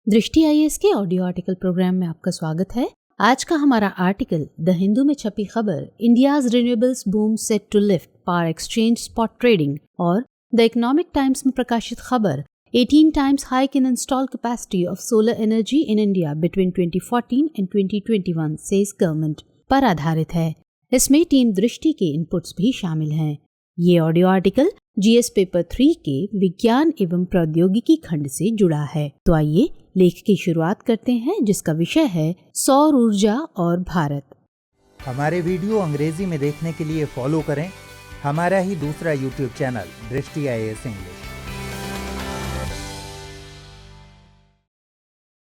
दृष्टि आईएएस के audio article programme में आपका स्वागत है। आज का हमारा आर्टिकल द हिंदू में छपी खबर India's renewables boom set to lift power exchange spot trading और द इकोनॉमिक टाइम्स में प्रकाशित खबर 18 times hike in installed capacity of solar energy in India between 2014 and 2021 says government पर आधारित है। इसमें टीम दृष्टि के इनपुट्स भी शामिल हैं। ये ऑडियो आर्टिकल जीएस पेपर 3 के विज्ञान एवं प्रौद्योगिकी खंड से जुड़ा है। तो आइए लेख की शुरुआत करते हैं, जिसका विषय है सौर ऊर्जा और भारत। हमारे वीडियो अंग्रेजी में देखने के लिए फॉलो करें हमारा ही दूसरा यूट्यूब चैनल दृष्टि आईएएस इंग्लिश।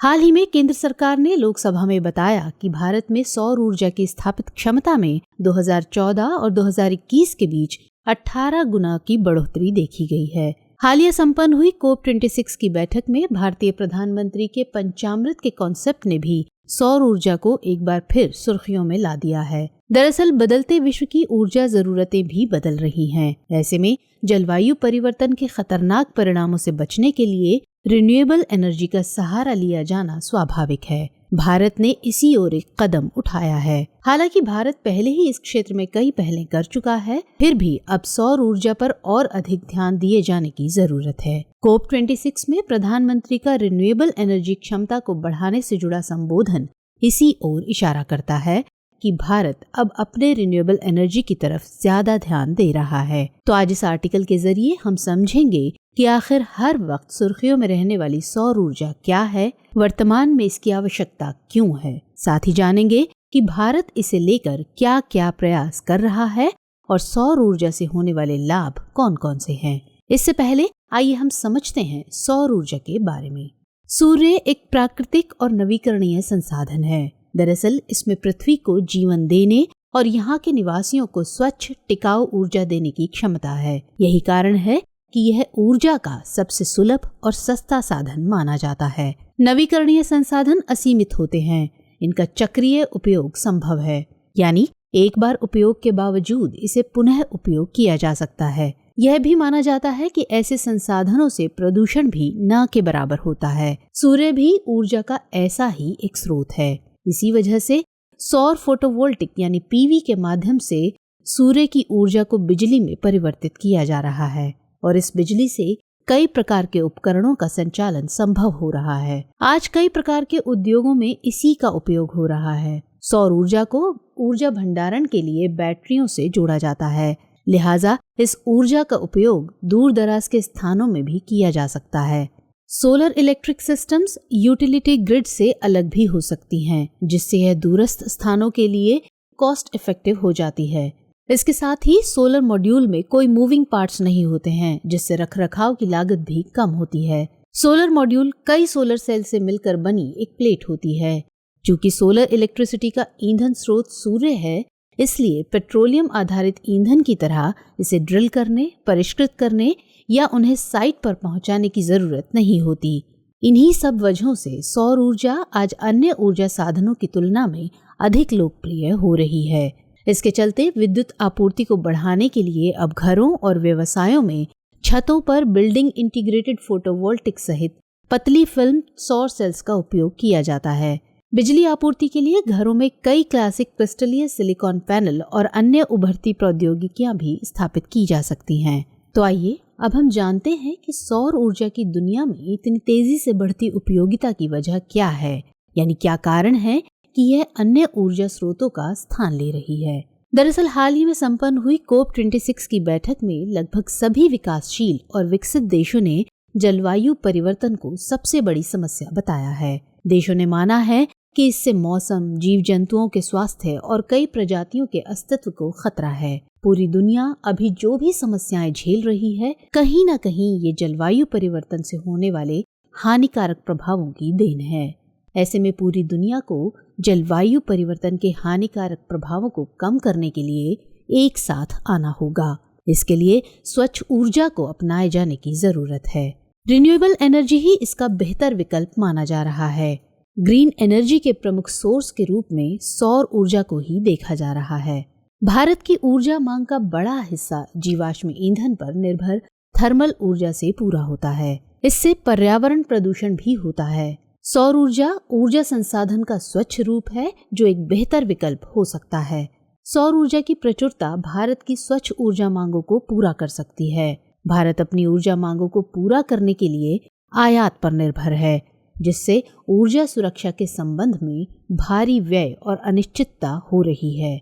हाल ही में केंद्र सरकार ने लोकसभा में बताया कि भारत में सौर ऊर्जा की स्थापित क्षमता में 2014 और 2021 के बीच 18 गुना की बढ़ोतरी देखी गई है। हालिया संपन्न हुई COP26 की बैठक में भारतीय प्रधानमंत्री के पंचामृत के कॉन्सेप्ट ने भी सौर ऊर्जा को एक बार फिर सुर्खियों में ला दिया है। दरअसल बदलते विश्व की ऊर्जा जरूरतें भी बदल रही हैं। ऐसे में जलवायु परिवर्तन के खतरनाक परिणामों से बचने के लिए रिन्यूएबल एनर्जी का सहारा लिया जाना स्वाभाविक है। भारत ने इसी ओर एक कदम उठाया है। हालांकि भारत पहले ही इस क्षेत्र में कई पहलें कर चुका है, फिर भी अब सौर ऊर्जा पर और अधिक ध्यान दिए जाने की जरूरत है। COP26 में प्रधानमंत्री का रिन्यूएबल एनर्जी क्षमता को बढ़ाने से जुड़ा संबोधन इसी ओर इशारा करता है कि भारत अब अपने रिन्यूएबल एनर्जी की तरफ ज्यादा ध्यान दे रहा है। तो आज इस आर्टिकल के जरिए हम समझेंगे कि आखिर हर वक्त सुर्खियों में रहने वाली सौर ऊर्जा क्या है, वर्तमान में इसकी आवश्यकता क्यों है। साथ ही जानेंगे कि भारत इसे लेकर क्या क्या प्रयास कर रहा है और सौर ऊर्जा से होने वाले लाभ कौन कौन से हैं। इससे पहले आइए हम समझते हैं सौर ऊर्जा के बारे में। सूर्य एक प्राकृतिक और नवीकरणीय संसाधन है। दरअसल इसमें पृथ्वी को जीवन देने और यहाँ के निवासियों को स्वच्छ टिकाऊ ऊर्जा देने की क्षमता है। यही कारण है कि यह ऊर्जा का सबसे सुलभ और सस्ता साधन माना जाता है। नवीकरणीय संसाधन असीमित होते हैं। इनका चक्रीय उपयोग संभव है, यानी एक बार उपयोग के बावजूद इसे पुनः उपयोग किया जा सकता है। यह भी माना जाता है कि ऐसे संसाधनों से प्रदूषण भी न के बराबर होता है। सूर्य भी ऊर्जा का ऐसा ही एक स्रोत है। इसी वजह से सौर फोटोवोल्टिक यानी पीवी के माध्यम से सूर्य की ऊर्जा को बिजली में परिवर्तित किया जा रहा है और इस बिजली से कई प्रकार के उपकरणों का संचालन संभव हो रहा है। आज कई प्रकार के उद्योगों में इसी का उपयोग हो रहा है। सौर ऊर्जा को ऊर्जा भंडारण के लिए बैटरियों से जोड़ा जाता है, लिहाजा इस ऊर्जा का उपयोग दूर दराज के स्थानों में भी किया जा सकता है। Solar electric systems utility grid से अलग भी हो सकती हैं, जिससे यह दूरस्थ स्थानों के लिए कॉस्ट इफेक्टिव हो जाती है। इसके साथ ही सोलर मॉड्यूल में कोई मूविंग पार्ट्स नहीं होते हैं, जिससे रखरखाव की लागत भी कम होती है। सोलर मॉड्यूल कई सोलर सेल से मिलकर बनी एक प्लेट होती है। चूंकि सोलर इलेक्ट्रिसिटी का ईंधन स्रोत सूर्य है, इसलिए पेट्रोलियम आधारित ईंधन की तरह इसे ड्रिल करने, परिष्कृत करने या उन्हें साइट पर पहुंचाने की जरूरत नहीं होती। इन्हीं सब वजहों से सौर ऊर्जा आज अन्य ऊर्जा साधनों की तुलना में अधिक लोकप्रिय हो रही है। इसके चलते विद्युत आपूर्ति को बढ़ाने के लिए अब घरों और व्यवसायों में छतों पर बिल्डिंग इंटीग्रेटेड फोटोवोल्टिक सहित पतली फिल्म सौर सेल्स का उपयोग किया जाता है। बिजली आपूर्ति के लिए घरों में कई क्लासिक क्रिस्टलीय सिलिकॉन पैनल और अन्य उभरती प्रौद्योगिकियां भी स्थापित की जा सकती हैं। तो आइए अब हम जानते हैं कि सौर ऊर्जा की दुनिया में इतनी तेजी से बढ़ती उपयोगिता की वजह क्या है, यानी क्या कारण है कि यह अन्य ऊर्जा स्रोतों का स्थान ले रही है। दरअसल हाल ही में संपन्न हुई COP26 की बैठक में लगभग सभी विकासशील और विकसित देशों ने जलवायु परिवर्तन को सबसे बड़ी समस्या बताया है। देशों ने माना है कि इससे मौसम, जीव जंतुओं के स्वास्थ्य और कई प्रजातियों के अस्तित्व को खतरा है। पूरी दुनिया अभी जो भी समस्याएं झेल रही है, कहीं न कहीं ये जलवायु परिवर्तन से होने वाले हानिकारक प्रभावों की देन है। ऐसे में पूरी दुनिया को जलवायु परिवर्तन के हानिकारक प्रभावों को कम करने के लिए एक साथ आना होगा। इसके लिए स्वच्छ ऊर्जा को अपनाए जाने की जरूरत है। रिन्यूएबल एनर्जी ही इसका बेहतर विकल्प माना जा रहा है। ग्रीन एनर्जी के प्रमुख सोर्स के रूप में सौर ऊर्जा को ही देखा जा रहा है। भारत की ऊर्जा मांग का बड़ा हिस्सा जीवाश्म ईंधन पर निर्भर थर्मल ऊर्जा से पूरा होता है। इससे पर्यावरण प्रदूषण भी होता है। सौर ऊर्जा संसाधन का स्वच्छ रूप है जो एक बेहतर विकल्प हो सकता है। सौर ऊर्जा की प्रचुरता भारत की स्वच्छ ऊर्जा मांगों को पूरा कर सकती है। भारत अपनी ऊर्जा मांगों को पूरा करने के लिए आयात पर निर्भर है, जिससे ऊर्जा सुरक्षा के संबंध में भारी व्यय और अनिश्चितता हो रही है।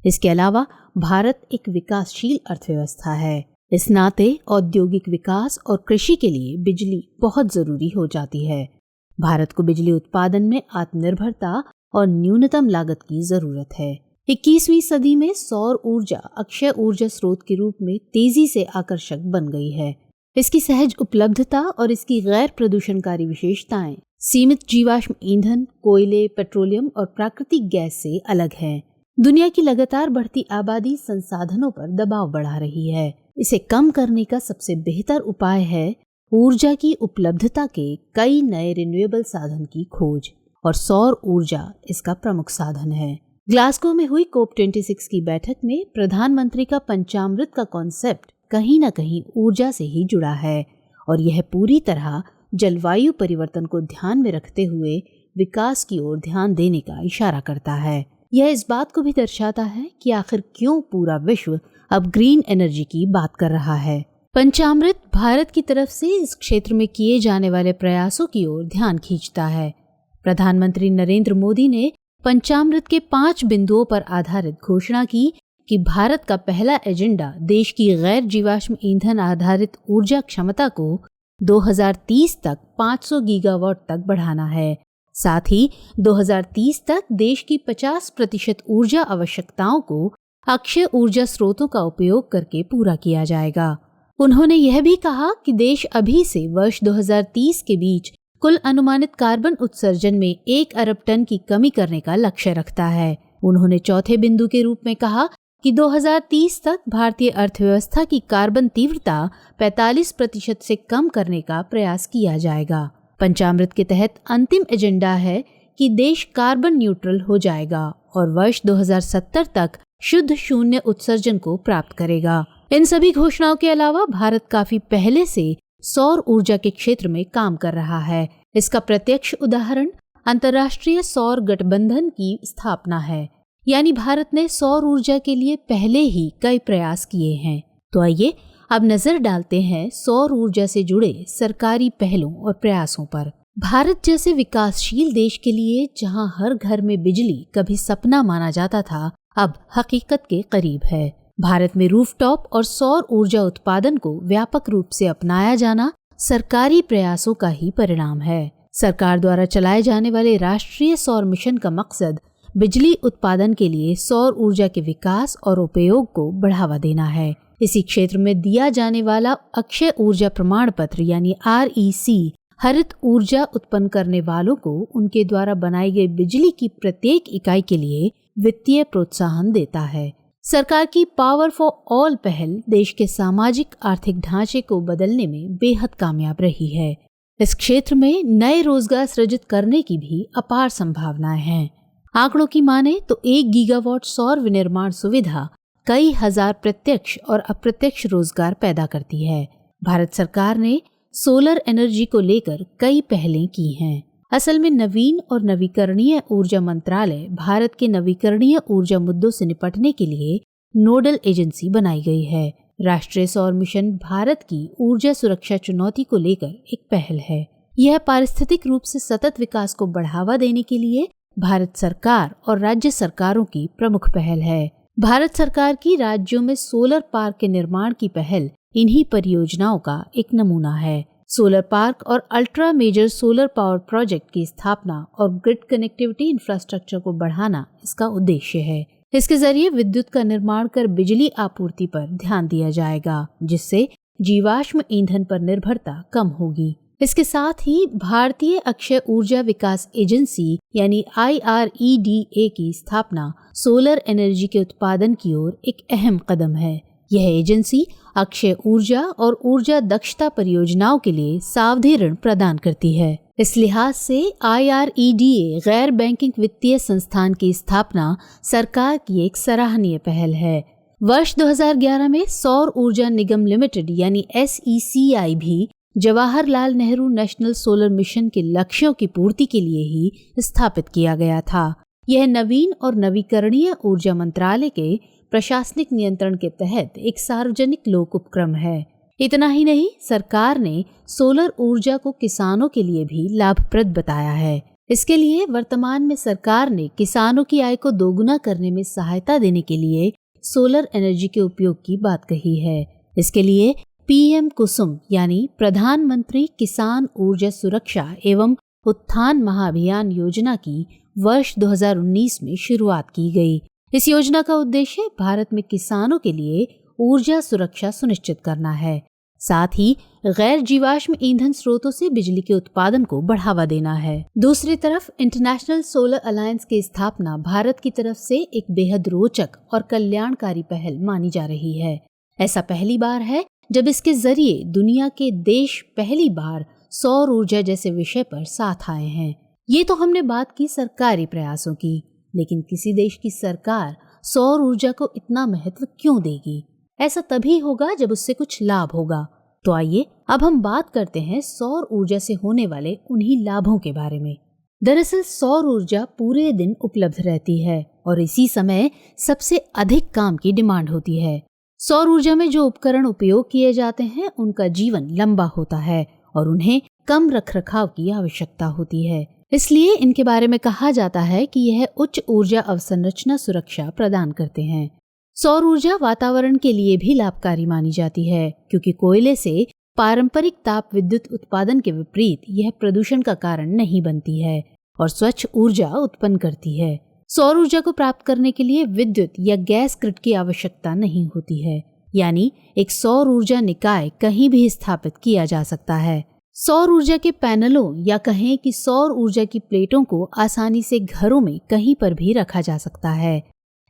इसके अलावा भारत एक विकासशील अर्थव्यवस्था है। इस नाते औद्योगिक विकास और कृषि के लिए बिजली बहुत जरूरी हो जाती है। भारत को बिजली उत्पादन में आत्मनिर्भरता और न्यूनतम लागत की जरूरत है। 21वीं सदी में सौर ऊर्जा अक्षय ऊर्जा स्रोत के रूप में तेजी से आकर्षक बन गई है। इसकी सहज उपलब्धता और इसकी गैर प्रदूषणकारी विशेषताएं सीमित जीवाश्म ईंधन, कोयले, पेट्रोलियम और प्राकृतिक गैस से अलग हैं। दुनिया की लगातार बढ़ती आबादी संसाधनों पर दबाव बढ़ा रही है। इसे कम करने का सबसे बेहतर उपाय है ऊर्जा की उपलब्धता के कई नए रिन्यूएबल साधन की खोज, और सौर ऊर्जा इसका प्रमुख साधन है। ग्लासगो में हुई COP26 की बैठक में प्रधानमंत्री का पंचामृत का कॉन्सेप्ट कहीं न कहीं ऊर्जा से ही जुड़ा है, और यह पूरी तरह जलवायु परिवर्तन को ध्यान में रखते हुए विकास की ओर ध्यान देने का इशारा करता है। यह इस बात को भी दर्शाता है कि आखिर क्यों पूरा विश्व अब ग्रीन एनर्जी की बात कर रहा है। पंचामृत भारत की तरफ से इस क्षेत्र में किए जाने वाले प्रयासों की ओर ध्यान खींचता है। प्रधानमंत्री नरेंद्र मोदी ने पंचामृत के 5 बिंदुओं पर आधारित घोषणा की कि भारत का पहला एजेंडा देश की गैर जीवाश्म ईंधन आधारित ऊर्जा क्षमता को 2030 तक 500 गीगावाट तक बढ़ाना है। साथ ही 2030 तक देश की 50% ऊर्जा आवश्यकताओं को अक्षय ऊर्जा स्रोतों का उपयोग करके पूरा किया जाएगा। उन्होंने यह भी कहा कि देश अभी से वर्ष 2030 के बीच कुल अनुमानित कार्बन उत्सर्जन में 1 अरब टन की कमी करने का लक्ष्य रखता है। उन्होंने चौथे बिंदु के रूप में कहा कि 2030 तक भारतीय अर्थव्यवस्था की कार्बन तीव्रता 45% से कम करने का प्रयास किया जाएगा। पंचामृत के तहत अंतिम एजेंडा है कि देश कार्बन न्यूट्रल हो जाएगा और वर्ष 2070 तक शुद्ध शून्य उत्सर्जन को प्राप्त करेगा। इन सभी घोषणाओं के अलावा भारत काफी पहले से सौर ऊर्जा के क्षेत्र में काम कर रहा है। इसका प्रत्यक्ष उदाहरण अंतर्राष्ट्रीय सौर गठबंधन की स्थापना है, यानी भारत ने सौर ऊर्जा के लिए पहले ही कई प्रयास किए हैं। तो आइए अब नजर डालते हैं सौर ऊर्जा से जुड़े सरकारी पहलों और प्रयासों पर। भारत जैसे विकासशील देश के लिए जहां हर घर में बिजली कभी सपना माना जाता था, अब हकीकत के करीब है। भारत में रूफटॉप और सौर ऊर्जा उत्पादन को व्यापक रूप से अपनाया जाना सरकारी प्रयासों का ही परिणाम है। सरकार द्वारा चलाए जाने वाले राष्ट्रीय सौर मिशन का मकसद बिजली उत्पादन के लिए सौर ऊर्जा के विकास और उपयोग को बढ़ावा देना है। इसी क्षेत्र में दिया जाने वाला अक्षय ऊर्जा प्रमाण पत्र यानी REC हरित ऊर्जा उत्पन्न करने वालों को उनके द्वारा बनाई गई बिजली की प्रत्येक इकाई के लिए वित्तीय प्रोत्साहन देता है। सरकार की पावर फॉर ऑल पहल देश के सामाजिक आर्थिक ढांचे को बदलने में बेहद कामयाब रही है। इस क्षेत्र में नए रोजगार सृजित करने की भी अपार संभावनाएं हैं। आंकड़ों की माने तो 1 गीगावाट सौर विनिर्माण सुविधा कई हजार प्रत्यक्ष और अप्रत्यक्ष रोजगार पैदा करती है। भारत सरकार ने सोलर एनर्जी को लेकर कई पहलें की हैं। असल में नवीन और नवीकरणीय ऊर्जा मंत्रालय भारत के नवीकरणीय ऊर्जा मुद्दों से निपटने के लिए नोडल एजेंसी बनाई गई है। राष्ट्रीय सौर मिशन भारत की ऊर्जा सुरक्षा चुनौती को लेकर एक पहल है। यह पारिस्थितिक रूप से सतत विकास को बढ़ावा देने के लिए भारत सरकार और राज्य सरकारों की प्रमुख पहल है। भारत सरकार की राज्यों में सोलर पार्क के निर्माण की पहल इन्हीं परियोजनाओं का एक नमूना है। सोलर पार्क और ultra major solar power project की स्थापना और ग्रिड कनेक्टिविटी इंफ्रास्ट्रक्चर को बढ़ाना इसका उद्देश्य है। इसके जरिए विद्युत का निर्माण कर बिजली आपूर्ति पर ध्यान दिया जाएगा, जिससे जीवाश्म ईंधन पर निर्भरता कम होगी। इसके साथ ही भारतीय अक्षय ऊर्जा विकास एजेंसी यानी IREDA की स्थापना सोलर एनर्जी के उत्पादन की ओर एक अहम कदम है। यह एजेंसी अक्षय ऊर्जा और ऊर्जा दक्षता परियोजनाओं के लिए सावधि ऋण प्रदान करती है। इस लिहाज से IREDA गैर बैंकिंग वित्तीय संस्थान की स्थापना सरकार की एक सराहनीय पहल है। वर्ष 2011 में सौर ऊर्जा निगम लिमिटेड यानी SECI भी Jawaharlal Nehru national solar mission के लक्ष्यों की पूर्ति के लिए ही स्थापित किया गया था। यह नवीन और नवीकरणीय ऊर्जा मंत्रालय के प्रशासनिक नियंत्रण के तहत एक सार्वजनिक लोक उपक्रम है। इतना ही नहीं, सरकार ने सोलर ऊर्जा को किसानों के लिए भी लाभप्रद बताया है। इसके लिए वर्तमान में सरकार ने किसानों की आय को दोगुना करने में सहायता देने के लिए सोलर एनर्जी के उपयोग की बात कही है। इसके लिए पीएम कुसुम यानी प्रधानमंत्री किसान ऊर्जा सुरक्षा एवं उत्थान महाअभियान योजना की वर्ष 2019 में शुरुआत की गई। इस योजना का उद्देश्य भारत में किसानों के लिए ऊर्जा सुरक्षा सुनिश्चित करना है। साथ ही गैर जीवाश्म ईंधन स्रोतों से बिजली के उत्पादन को बढ़ावा देना है। दूसरी तरफ इंटरनेशनल सोलर अलायंस की स्थापना भारत की तरफ से एक बेहद रोचक और कल्याणकारी पहल मानी जा रही है। ऐसा पहली बार है जब इसके जरिए दुनिया के देश पहली बार सौर ऊर्जा जैसे विषय पर साथ आए हैं। ये तो हमने बात की सरकारी प्रयासों की, लेकिन किसी देश की सरकार सौर ऊर्जा को इतना महत्व क्यों देगी? ऐसा तभी होगा जब उससे कुछ लाभ होगा। तो आइए अब हम बात करते हैं सौर ऊर्जा से होने वाले उन्हीं लाभों के बारे में। दरअसल सौर ऊर्जा पूरे दिन उपलब्ध रहती है और इसी समय सबसे अधिक काम की डिमांड होती है। सौर ऊर्जा में जो उपकरण उपयोग किए जाते हैं उनका जीवन लंबा होता है और उन्हें कम रखरखाव की आवश्यकता होती है। इसलिए इनके बारे में कहा जाता है कि यह उच्च ऊर्जा अवसंरचना सुरक्षा प्रदान करते हैं। सौर ऊर्जा वातावरण के लिए भी लाभकारी मानी जाती है, क्योंकि कोयले से पारंपरिक ताप विद्युत उत्पादन के विपरीत यह प्रदूषण का कारण नहीं बनती है और स्वच्छ ऊर्जा उत्पन्न करती है। सौर ऊर्जा को प्राप्त करने के लिए विद्युत या गैस ग्रिड की आवश्यकता नहीं होती है, यानी एक सौर ऊर्जा निकाय कहीं भी स्थापित किया जा सकता है। सौर ऊर्जा के पैनलों या कहें कि सौर ऊर्जा की प्लेटों को आसानी से घरों में कहीं पर भी रखा जा सकता है।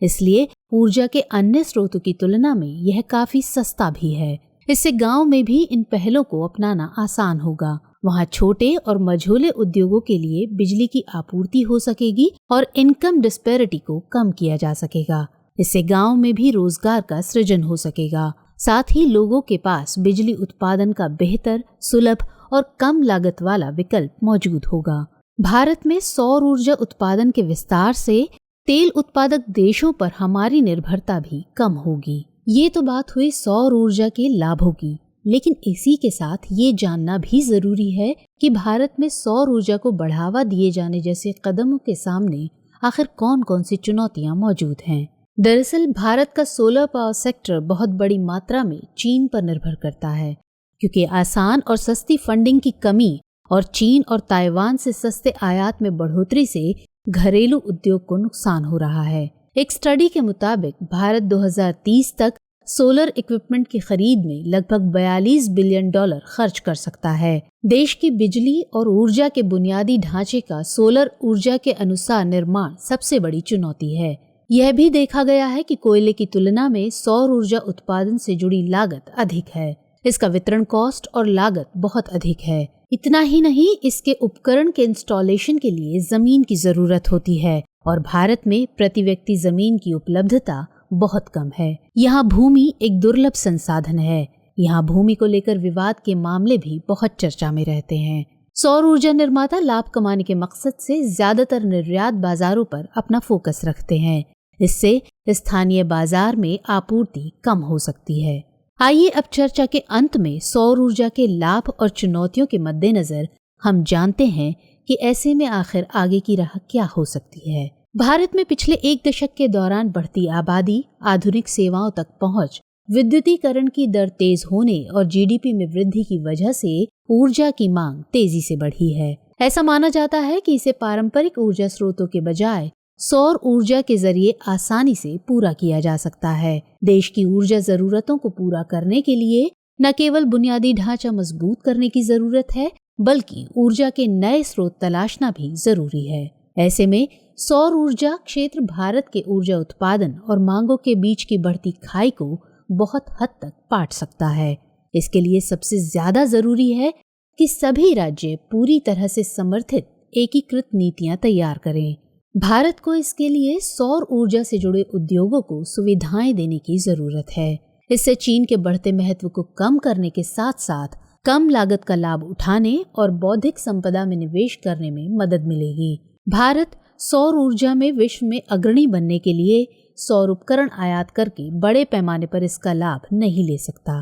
इसलिए ऊर्जा के अन्य स्रोतों की तुलना में यह काफी सस्ता भी है। इससे गांव में भी इन पहलों को अपनाना आसान होगा। वहां छोटे और मझोले उद्योगों के लिए बिजली की आपूर्ति हो सकेगी और इनकम डिस्पैरिटी को कम किया जा सकेगा। इससे गांव में भी रोजगार का सृजन हो सकेगा। साथ ही लोगों के पास बिजली उत्पादन का बेहतर, सुलभ और कम लागत वाला विकल्प मौजूद होगा। भारत में सौर ऊर्जा उत्पादन के विस्तार से तेल उत्पादक देशों पर हमारी निर्भरता भी कम होगी। ये तो बात हुई सौर ऊर्जा के लाभों की, लेकिन इसी के साथ ये जानना भी जरूरी है कि भारत में सौर ऊर्जा को बढ़ावा दिए जाने जैसे कदमों के सामने आखिर कौन कौन सी चुनौतियां मौजूद हैं। दरअसल भारत का सोलर पावर सेक्टर बहुत बड़ी मात्रा में चीन पर निर्भर करता है, क्योंकि आसान और सस्ती फंडिंग की कमी और चीन और ताइवान से सस्ते आयात में बढ़ोतरी से घरेलू उद्योग को नुकसान हो रहा है। एक स्टडी के मुताबिक भारत 2030 तक सोलर इक्विपमेंट की खरीद में लगभग $42 बिलियन खर्च कर सकता है। देश की बिजली और ऊर्जा के बुनियादी ढांचे का सोलर ऊर्जा के अनुसार निर्माण सबसे बड़ी चुनौती है। यह भी देखा गया है कि कोयले की तुलना में सौर ऊर्जा उत्पादन से जुड़ी लागत अधिक है। इसका वितरण कॉस्ट और लागत बहुत अधिक है। इतना ही नहीं, इसके उपकरण के इंस्टॉलेशन के लिए जमीन की जरूरत होती है और भारत में प्रति व्यक्ति जमीन की उपलब्धता बहुत कम है। यहाँ भूमि एक दुर्लभ संसाधन है। यहाँ भूमि को लेकर विवाद के मामले भी बहुत चर्चा में रहते हैं। सौर ऊर्जा निर्माता लाभ कमाने के मकसद से ज्यादातर निर्यात बाजारों पर अपना फोकस रखते हैं। इससे स्थानीय बाजार में आपूर्ति कम हो सकती है। आइए अब चर्चा के अंत में सौर ऊर्जा के लाभ और चुनौतियों के मद्देनजर हम जानते हैं कि ऐसे में आखिर आगे की राह क्या हो सकती है। भारत में पिछले एक दशक के दौरान बढ़ती आबादी, आधुनिक सेवाओं तक पहुंच, विद्युतीकरण की दर तेज होने और जीडीपी में वृद्धि की वजह से ऊर्जा की मांग तेजी से बढ़ी है। ऐसा माना जाता है कि इसे पारंपरिक ऊर्जा स्रोतों के बजाय सौर ऊर्जा के जरिए आसानी से पूरा किया जा सकता है। देश की ऊर्जा जरूरतों को पूरा करने के लिए न केवल बुनियादी ढांचा मजबूत करने की जरूरत है, बल्कि ऊर्जा के नए स्रोत तलाशना भी जरूरी है। ऐसे में सौर ऊर्जा क्षेत्र भारत के ऊर्जा उत्पादन और मांगों के बीच की बढ़ती खाई को बहुत हद तक पाट सकता है। इसके लिए सबसे ज्यादा जरूरी है कि सभी राज्य पूरी तरह से समर्थित एकीकृत नीतियां तैयार करें। भारत को इसके लिए सौर ऊर्जा से जुड़े उद्योगों को सुविधाएं देने की जरूरत है। इससे चीन के बढ़ते महत्व को कम करने के साथ साथ कम लागत का लाभ उठाने और बौद्धिक संपदा में निवेश करने में मदद मिलेगी। भारत सौर ऊर्जा में विश्व में अग्रणी बनने के लिए सौर उपकरण आयात करके बड़े पैमाने पर इसका लाभ नहीं ले सकता।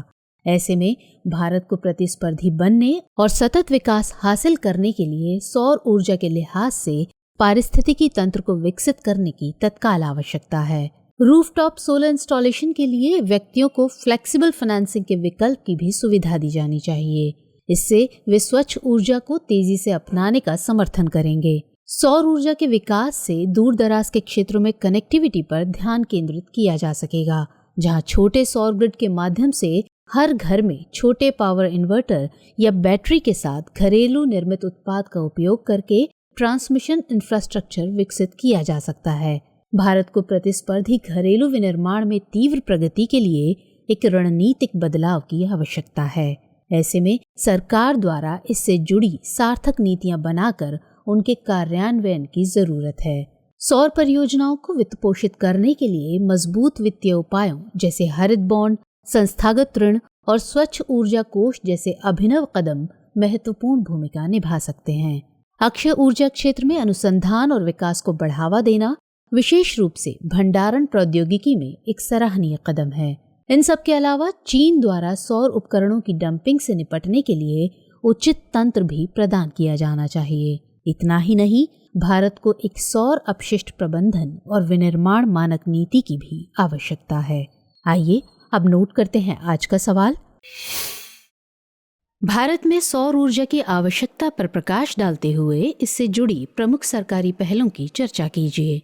ऐसे में भारत को प्रतिस्पर्धी बनने और सतत विकास हासिल करने के लिए सौर ऊर्जा के लिहाज से पारिस्थितिकी तंत्र को विकसित करने की तत्काल आवश्यकता है। रूफटॉप सोलर इंस्टॉलेशन के लिए व्यक्तियों को फ्लेक्सिबल फाइनेंसिंग के विकल्प की भी सुविधा दी जानी चाहिए। इससे वे स्वच्छ ऊर्जा को तेजी से अपनाने का समर्थन करेंगे। सौर ऊर्जा के विकास से दूर दराज के क्षेत्रों में कनेक्टिविटी पर ध्यान केंद्रित किया जा सकेगा, जहां छोटे सौर ग्रिड के माध्यम से हर घर में छोटे पावर इन्वर्टर या बैटरी के साथ घरेलू निर्मित उत्पाद का उपयोग करके ट्रांसमिशन इंफ्रास्ट्रक्चर विकसित किया जा सकता है। भारत को प्रतिस्पर्धी घरेलू विनिर्माण में तीव्र प्रगति के लिए एक रणनीतिक बदलाव की आवश्यकता है। ऐसे में सरकार द्वारा इससे जुड़ी सार्थक नीतियां बनाकर उनके कार्यान्वयन की जरूरत है। सौर परियोजनाओं को वित्त पोषित करने के लिए मजबूत वित्तीय उपायों जैसे हरित बॉन्ड, संस्थागत ऋण और स्वच्छ ऊर्जा कोष जैसे अभिनव कदम महत्वपूर्ण भूमिका निभा सकते हैं। अक्षय ऊर्जा क्षेत्र में अनुसंधान और विकास को बढ़ावा देना विशेष रूप से भंडारण प्रौद्योगिकी में एक सराहनीय कदम है। इन सब के अलावा चीन द्वारा सौर उपकरणों की डंपिंग से निपटने के लिए उचित तंत्र भी प्रदान किया जाना चाहिए। इतना ही नहीं, भारत को एक सौर अपशिष्ट प्रबंधन और विनिर्माण मानक नीति की भी आवश्यकता है। आइए अब नोट करते हैं आज का सवाल। भारत में सौर ऊर्जा की आवश्यकता पर प्रकाश डालते हुए इससे जुड़ी प्रमुख सरकारी पहलों की चर्चा कीजिए।